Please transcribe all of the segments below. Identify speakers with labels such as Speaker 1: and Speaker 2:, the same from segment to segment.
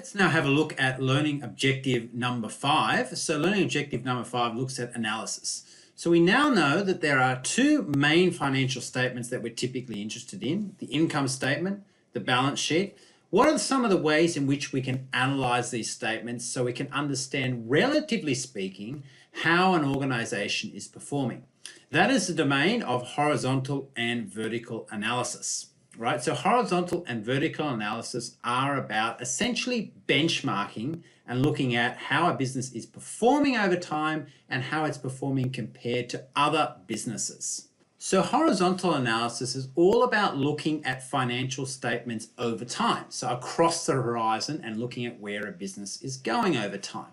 Speaker 1: Let's now have a look at learning objective number 5. So learning objective number 5 looks at analysis. So we now know that there are two main financial statements that we're typically interested in: the income statement, the balance sheet. What are some of the ways in which we can analyze these statements so we can understand, relatively speaking, how an organization is performing? That is the domain of horizontal and vertical analysis. Right, so horizontal and vertical analysis are about essentially benchmarking and looking at how a business is performing over time and how it's performing compared to other businesses. So horizontal analysis is all about looking at financial statements over time, so across the horizon, and looking at where a business is going over time.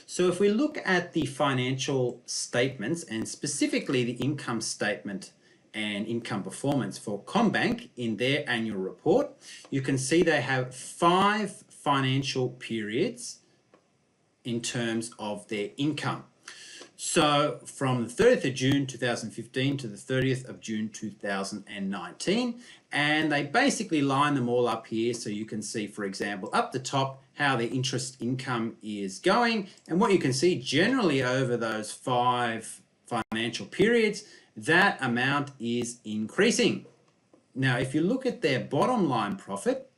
Speaker 1: So if we look at the financial statements, and specifically the income statement and income performance for CommBank in their annual report, you can see they have 5 financial periods in terms of their income. So from the 30th of June 2015 to the 30th of June 2019, and they basically line them all up here so you can see, for example, up the top how their interest income is going, and what you can see generally over those 5 financial periods, that amount is increasing. Now, if you look at their bottom line profit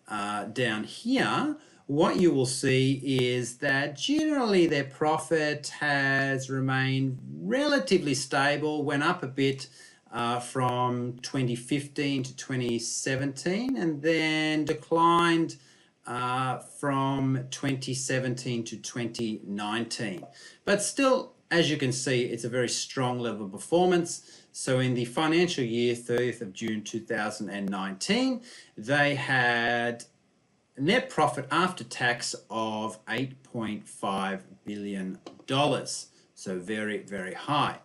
Speaker 1: down here, what you will see is that generally their profit has remained relatively stable, went up a bit from 2015 to 2017, and then declined from 2017 to 2019. But still, as you can see, it's a very strong level of performance. So in the financial year 30th of June 2019, they had a net profit after tax of $8.5 billion. So very, very high.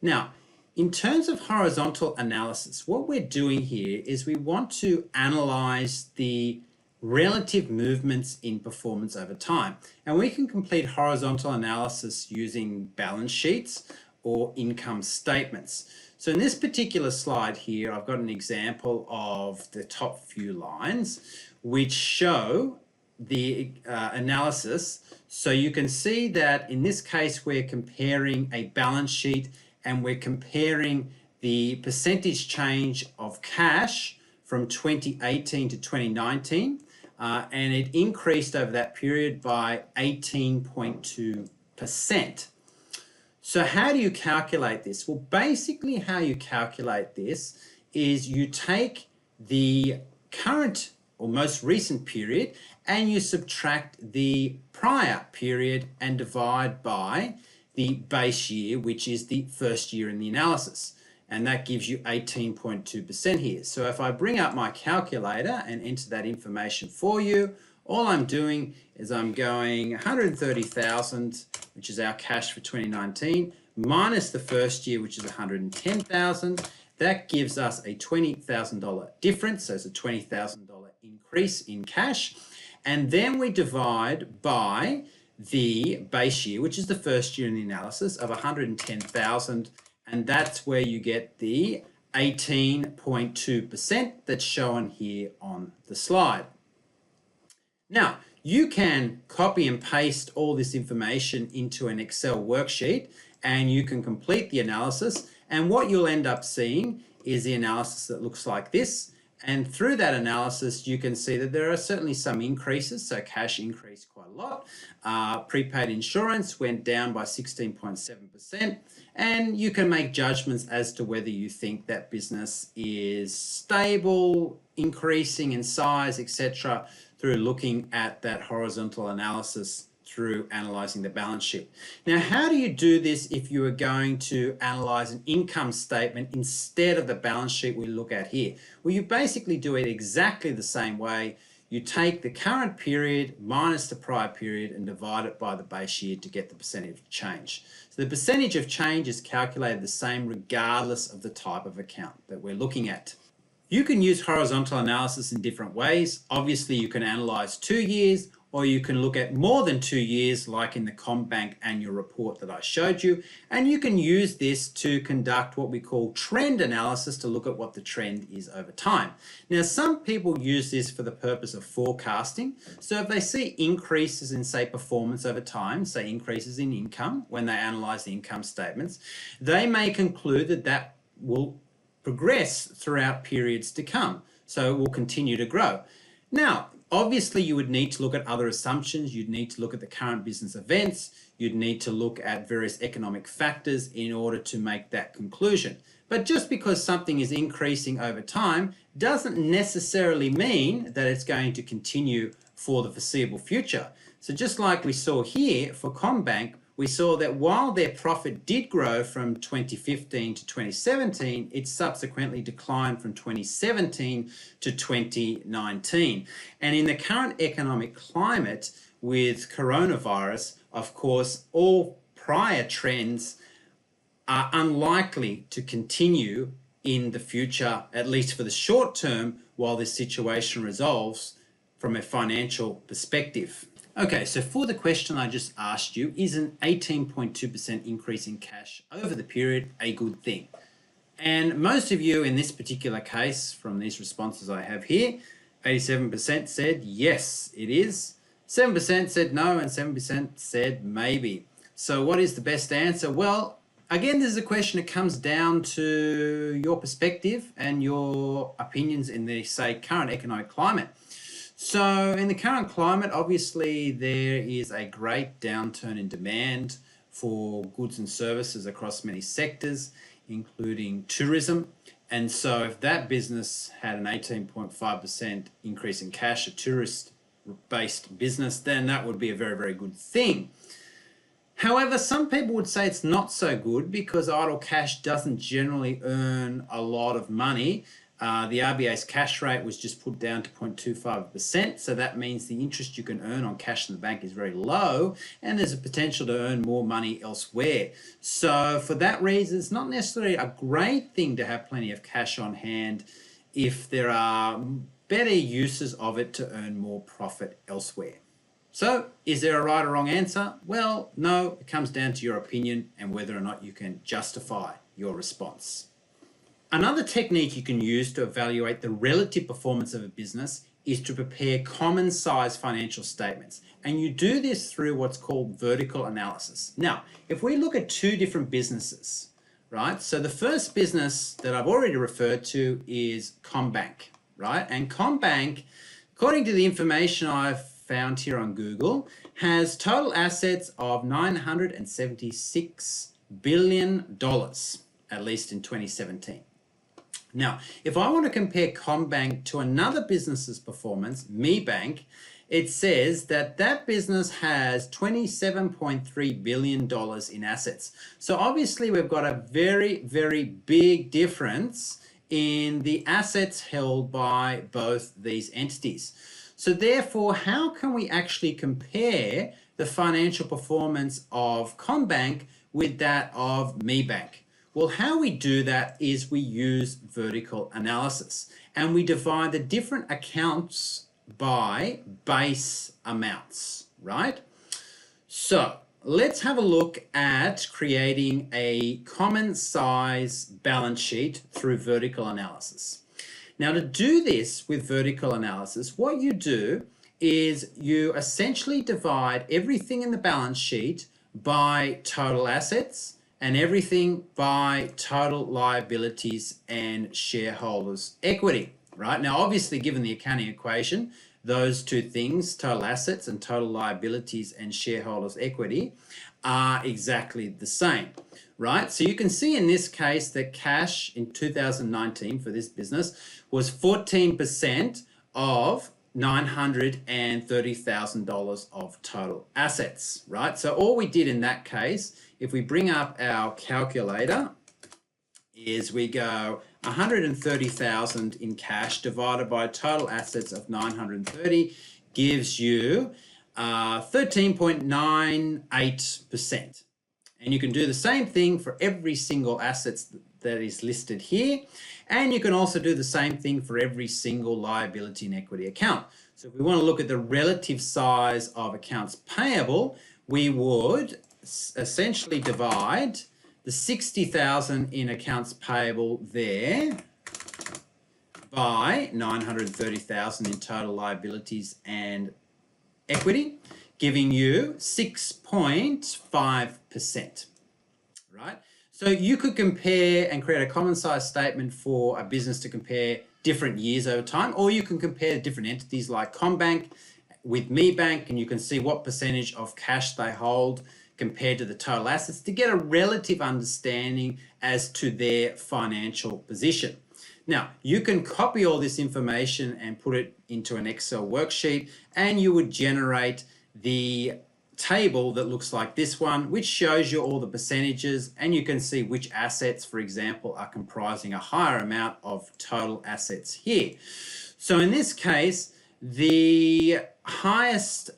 Speaker 1: Now, in terms of horizontal analysis, what we're doing here is we want to analyze the relative movements in performance over time. And we can complete horizontal analysis using balance sheets or income statements. So in this particular slide here, I've got an example of the top few lines which show the analysis. So you can see that in this case, we're comparing a balance sheet and we're comparing the percentage change of cash from 2018 to 2019. And it increased over that period by 18.2%. So how do you calculate this? Well, basically how you calculate this is you take the current or most recent period and you subtract the prior period and divide by the base year, which is the first year in the analysis. And that gives you 18.2% here. So if I bring up my calculator and enter that information for you, all I'm doing is I'm going 130,000, which is our cash for 2019, minus the first year, which is 110,000. That gives us a $20,000 difference. So it's a $20,000 increase in cash. And then we divide by the base year, which is the first year in the analysis, of 110,000. And that's where you get the 18.2% that's shown here on the slide. Now, you can copy and paste all this information into an Excel worksheet and you can complete the analysis. And what you'll end up seeing is the analysis that looks like this. And through that analysis, you can see that there are certainly some increases. So cash increased quite a lot. Prepaid insurance went down by 16.7%. And you can make judgments as to whether you think that business is stable, increasing in size, etc., through looking at that horizontal analysis through analyzing the balance sheet. Now, how do you do this if you are going to analyze an income statement instead of the balance sheet we look at here? Well, you basically do it exactly the same way. You take the current period minus the prior period and divide it by the base year to get the percentage of change. So the percentage of change is calculated the same regardless of the type of account that we're looking at. You can use horizontal analysis in different ways. Obviously, you can analyze 2 years, or you can look at more than 2 years, like in the CommBank annual report that I showed you. And you can use this to conduct what we call trend analysis to look at what the trend is over time. Now, some people use this for the purpose of forecasting. So if they see increases in, say, performance over time, say increases in income when they analyze the income statements, they may conclude that that will progress throughout periods to come. So it will continue to grow. Now, obviously, you would need to look at other assumptions. You'd need to look at the current business events. You'd need to look at various economic factors in order to make that conclusion. But just because something is increasing over time doesn't necessarily mean that it's going to continue for the foreseeable future. So just like we saw here for CommBank, we saw that while their profit did grow from 2015 to 2017, it subsequently declined from 2017 to 2019. And in the current economic climate with coronavirus, of course, all prior trends are unlikely to continue in the future, at least for the short term, while this situation resolves from a financial perspective. Okay, so for the question I just asked you, is an 18.2% increase in cash over the period a good thing? And most of you in this particular case, from these responses I have here, 87% said yes, it is. 7% said no, and 7% said maybe. So what is the best answer? Well, again, this is a question that comes down to your perspective and your opinions in the, say, current economic climate. So in the current climate, obviously, there is a great downturn in demand for goods and services across many sectors, including tourism. And so if that business had an 18.5% increase in cash, a tourist-based business, then that would be a very, very good thing. However, some people would say it's not so good because idle cash doesn't generally earn a lot of money. The RBA's cash rate was just put down to 0.25%, so that means the interest you can earn on cash in the bank is very low, and there's a potential to earn more money elsewhere. So for that reason, it's not necessarily a great thing to have plenty of cash on hand if there are better uses of it to earn more profit elsewhere. So is there a right or wrong answer? Well, no, it comes down to your opinion and whether or not you can justify your response. Another technique you can use to evaluate the relative performance of a business is to prepare common size financial statements. And you do this through what's called vertical analysis. Now, if we look at two different businesses, right? So the first business that I've already referred to is CommBank, right? And CommBank, according to the information I've found here on Google, has total assets of $976 billion, at least in 2017. Now, if I want to compare CommBank to another business's performance, MeBank, it says that that business has $27.3 billion in assets. So obviously we've got a very, very big difference in the assets held by both these entities. So therefore, how can we actually compare the financial performance of CommBank with that of MeBank? Well, how we do that is we use vertical analysis, and we divide the different accounts by base amounts, right? So let's have a look at creating a common size balance sheet through vertical analysis. Now, to do this with vertical analysis, what you do is you essentially divide everything in the balance sheet by total assets and everything by total liabilities and shareholders' equity, right? Now, obviously, given the accounting equation, those two things, total assets and total liabilities and shareholders' equity, are exactly the same, right? So you can see in this case that cash in 2019 for this business was 14% of $930,000 of total assets, right? So all we did in that case, if we bring up our calculator, is we go 130,000 in cash divided by total assets of 930 gives you 13.98%. And you can do the same thing for every single asset that is listed here. And you can also do the same thing for every single liability and equity account. So if we want to look at the relative size of accounts payable, we would essentially divide the 60,000 in accounts payable there by 930,000 in total liabilities and equity, giving you 6.5%, right? So you could compare and create a common size statement for a business to compare different years over time, or you can compare different entities like CommBank with MeBank, and you can see what percentage of cash they hold compared to the total assets to get a relative understanding as to their financial position. Now, you can copy all this information and put it into an Excel worksheet, and you would generate the table that looks like this one, which shows you all the percentages, and you can see which assets, for example, are comprising a higher amount of total assets here. So in this case, the highest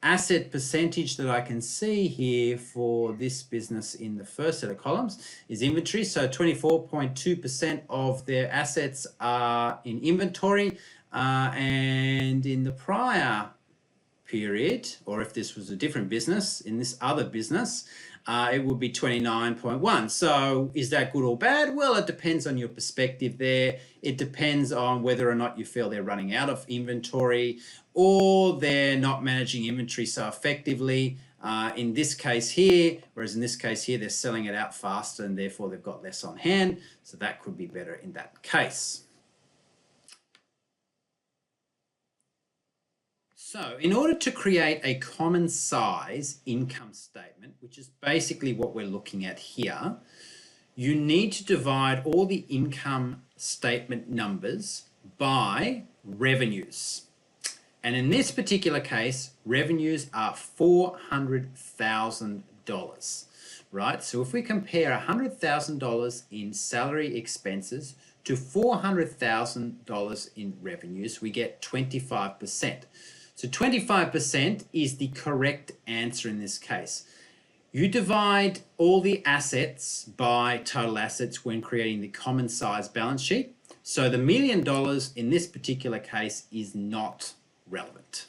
Speaker 1: asset percentage that I can see here for this business in the first set of columns is inventory. So 24.2% of their assets are in inventory, and in the prior period, or if this was a different business, in this other business, it would be 29.1. So is that good or bad? Well, it depends on your perspective there. It depends on whether or not you feel they're running out of inventory or they're not managing inventory so effectively in this case here, whereas in this case here, they're selling it out faster and therefore they've got less on hand. So that could be better in that case. So in order to create a common size income statement, which is basically what we're looking at here, you need to divide all the income statement numbers by revenues. And in this particular case, revenues are $400,000, right? So if we compare $100,000 in salary expenses to $400,000 in revenues, we get 25%. So 25% is the correct answer in this case. You divide all the assets by total assets when creating the common size balance sheet. So the $1 million in this particular case is not relevant.